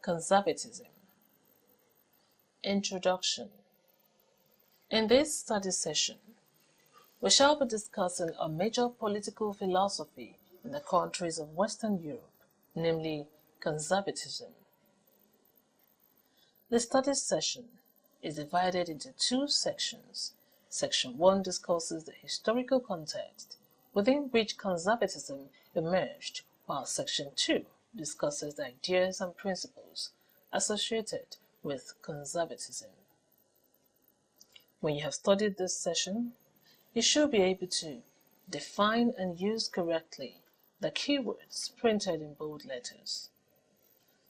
Conservatism. Introduction. In this study session, we shall be discussing a major political philosophy in the countries of Western Europe, namely conservatism. The study session is divided into two sections. Section 1 discusses the historical context within which conservatism emerged, while Section 2 discusses the ideas and principles associated with conservatism. When you have studied this session, you should be able to define and use correctly the keywords printed in bold letters.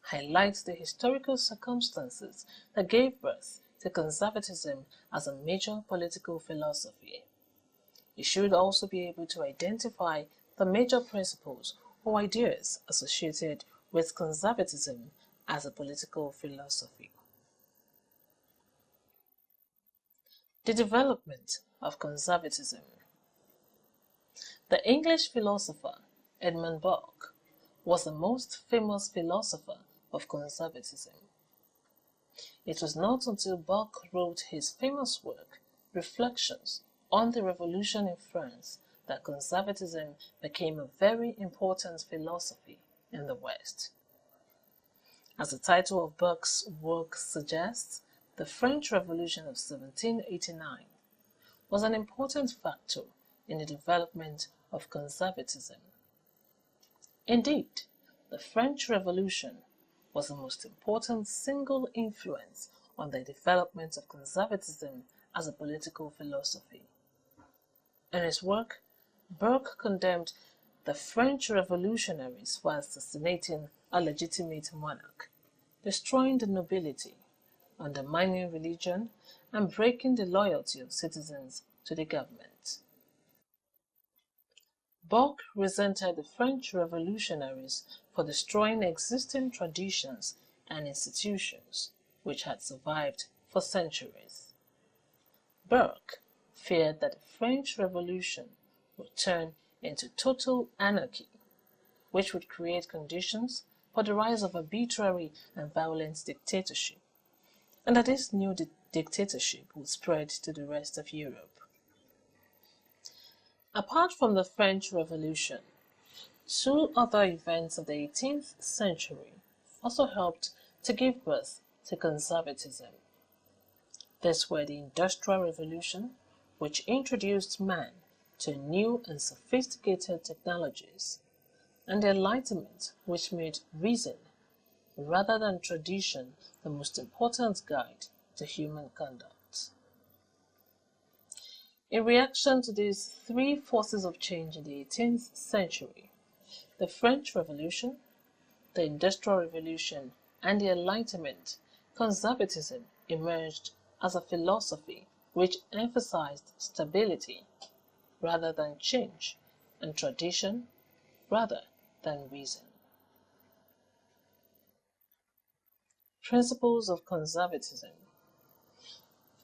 Highlight the historical circumstances that gave birth to conservatism as a major political philosophy. You should also be able to identify the major principles or ideas associated with conservatism as a political philosophy. The development of conservatism. The English philosopher Edmund Burke was the most famous philosopher of conservatism. It was not until Burke wrote his famous work, Reflections on the Revolution in France, that conservatism became a very important philosophy in the West. As the title of Burke's work suggests, the French Revolution of 1789 was an important factor in the development of conservatism. Indeed, the French Revolution was the most important single influence on the development of conservatism as a political philosophy. In his work, Burke condemned the French revolutionaries for assassinating a legitimate monarch, destroying the nobility, undermining religion, and breaking the loyalty of citizens to the government. Burke resented the French revolutionaries for destroying existing traditions and institutions which had survived for centuries. Burke feared that the French Revolution would turn into total anarchy, which would create conditions for the rise of arbitrary and violent dictatorship, and that this new dictatorship would spread to the rest of Europe. Apart from the French Revolution, two other events of the 18th century also helped to give birth to conservatism. These were the Industrial Revolution, which introduced man to new and sophisticated technologies, and the Enlightenment, which made reason, rather than tradition, the most important guide to human conduct. In reaction to these three forces of change in the 18th century, the French Revolution, the Industrial Revolution, and the Enlightenment, conservatism emerged as a philosophy which emphasized stability rather than change, and tradition rather than reason. Principles of conservatism.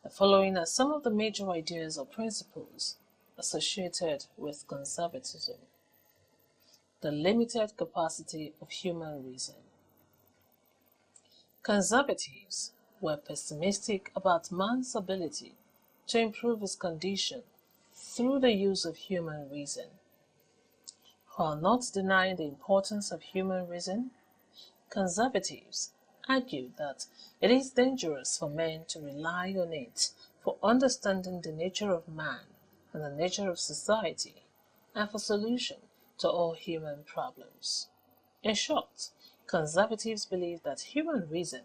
The following are some of the major ideas or principles associated with conservatism. The limited capacity of human reason. Conservatives were pessimistic about man's ability to improve his condition through the use of human reason. While not denying the importance of human reason, conservatives argue that it is dangerous for men to rely on it for understanding the nature of man and the nature of society, and for solution to all human problems. In short, conservatives believe that human reason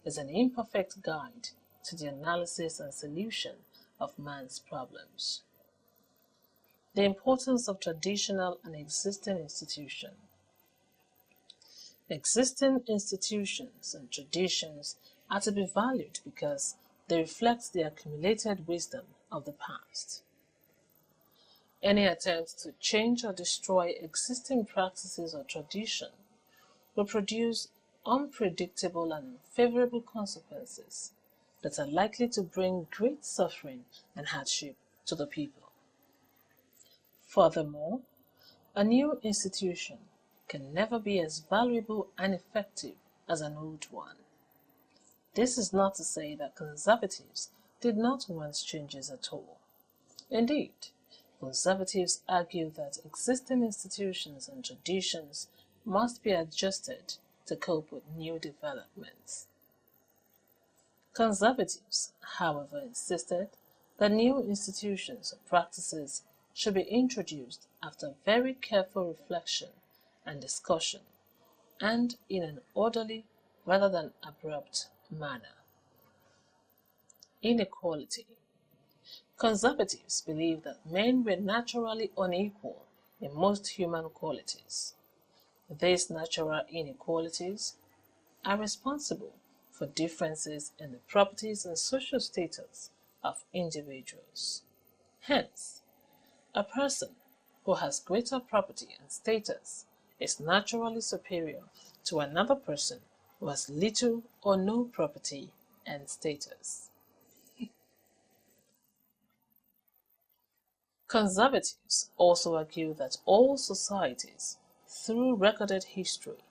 is an imperfect guide to the analysis and solution of man's problems. The importance of traditional and existing institutions. Existing institutions and traditions are to be valued because they reflect the accumulated wisdom of the past. Any attempt to change or destroy existing practices or tradition will produce unpredictable and unfavorable consequences that are likely to bring great suffering and hardship to the people. Furthermore, a new institution can never be as valuable and effective as an old one. This is not to say that conservatives did not want changes at all. Indeed, conservatives argue that existing institutions and traditions must be adjusted to cope with new developments. Conservatives, however, insisted that new institutions or practices should be introduced after very careful reflection and discussion, and in an orderly rather than abrupt manner. Inequality. Conservatives believe that men were naturally unequal in most human qualities. These natural inequalities are responsible for differences in the properties and social status of individuals. Hence, a person who has greater property and status is naturally superior to another person who has little or no property and status. Conservatives also argue that all societies, through recorded history,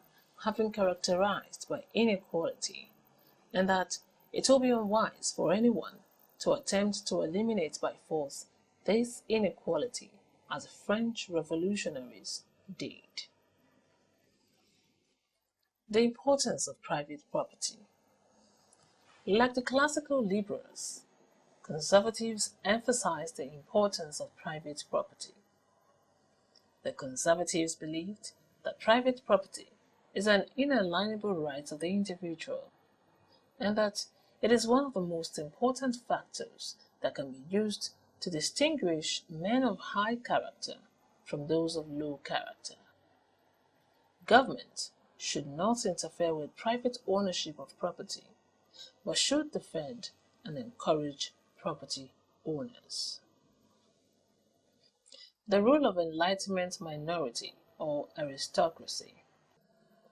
have been characterized by inequality, and that it will be unwise for anyone to attempt to eliminate by force this inequality as the French revolutionaries did. The importance of private property. Like the classical liberals, conservatives emphasized the importance of private property. The conservatives believed that private property is an inalienable right of the individual, and that it is one of the most important factors that can be used to distinguish men of high character from those of low character. Government should not interfere with private ownership of property, but should defend and encourage property owners. The role of Enlightenment minority or aristocracy.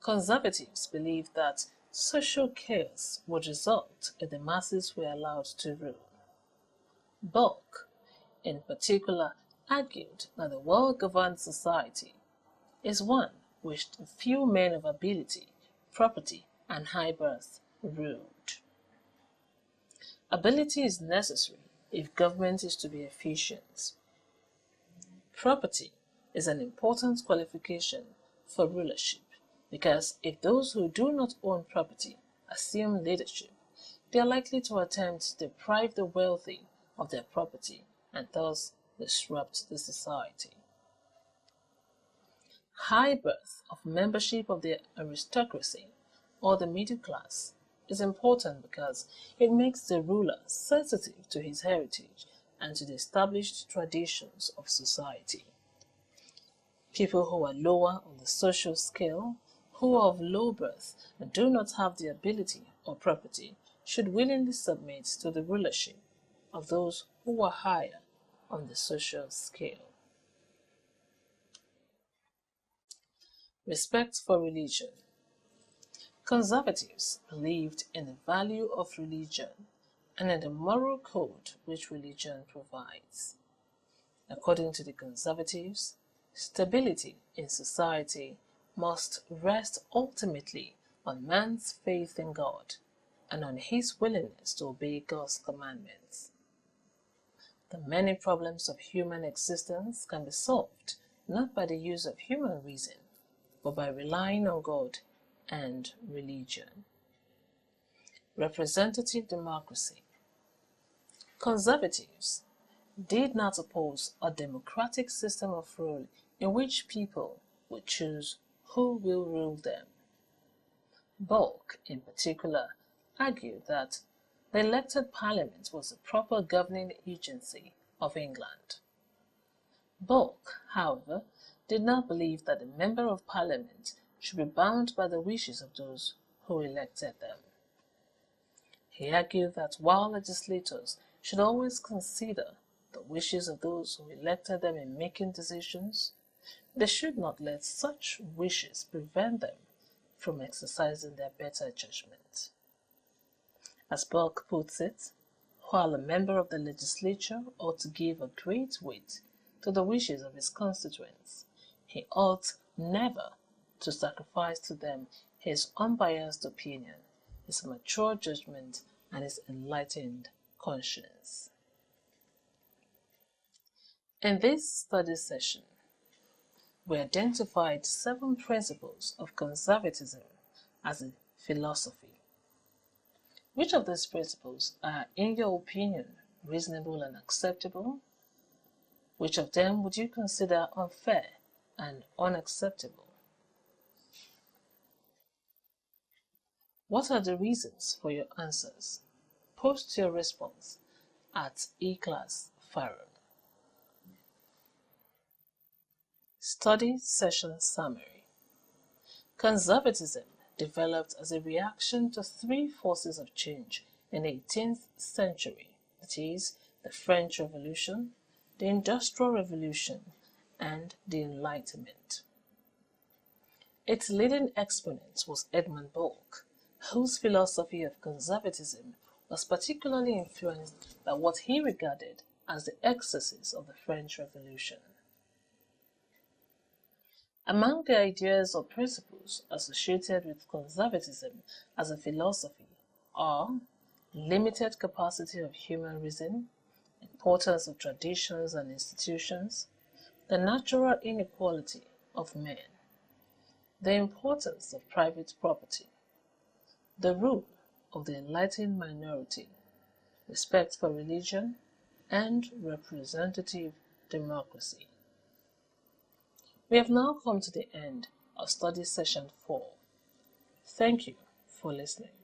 Conservatives believe that social chaos would result if the masses were allowed to rule. Burke, in particular, argued that the well-governed society is one which few men of ability, property, and high birth ruled. Ability is necessary if government is to be efficient. Property is an important qualification for rulership, because if those who do not own property assume leadership, they are likely to attempt to deprive the wealthy of their property and thus disrupt the society. High birth of membership of the aristocracy or the middle class is important because it makes the ruler sensitive to his heritage and to the established traditions of society. People who are lower on the social scale, who are of low birth and do not have the ability or property, should willingly submit to the rulership of those who are higher on the social scale. Respect for religion. Conservatives believed in the value of religion and in the moral code which religion provides. According to the conservatives, stability in society must rest ultimately on man's faith in God and on his willingness to obey God's commandments. The many problems of human existence can be solved not by the use of human reason, but by relying on God and religion. Representative democracy. Conservatives did not oppose a democratic system of rule in which people would choose who will rule them. Burke, in particular, argued that the elected parliament was the proper governing agency of England. Burke, however, did not believe that the member of parliament should be bound by the wishes of those who elected them. He argued that while legislators should always consider the wishes of those who elected them in making decisions, they should not let such wishes prevent them from exercising their better judgment. As Burke puts it, while a member of the legislature ought to give a great weight to the wishes of his constituents, he ought never to sacrifice to them his unbiased opinion, his mature judgment, and his enlightened conscience. In this study session, we identified 7 principles of conservatism as a philosophy. Which of these principles are, in your opinion, reasonable and acceptable? Which of them would you consider unfair and unacceptable? What are the reasons for your answers? Post your response at eClassFaron. Study Session Summary. Conservatism developed as a reaction to 3 forces of change in the 18th century, that is, the French Revolution, the Industrial Revolution, and the Enlightenment. Its leading exponent was Edmund Burke, whose philosophy of conservatism was particularly influenced by what he regarded as the excesses of the French Revolution. Among the ideas or principles associated with conservatism as a philosophy are limited capacity of human reason, importance of traditions and institutions, the natural inequality of men, the importance of private property, the rule of the enlightened minority, respect for religion, and representative democracy. We have now come to the end of study session 4. Thank you for listening.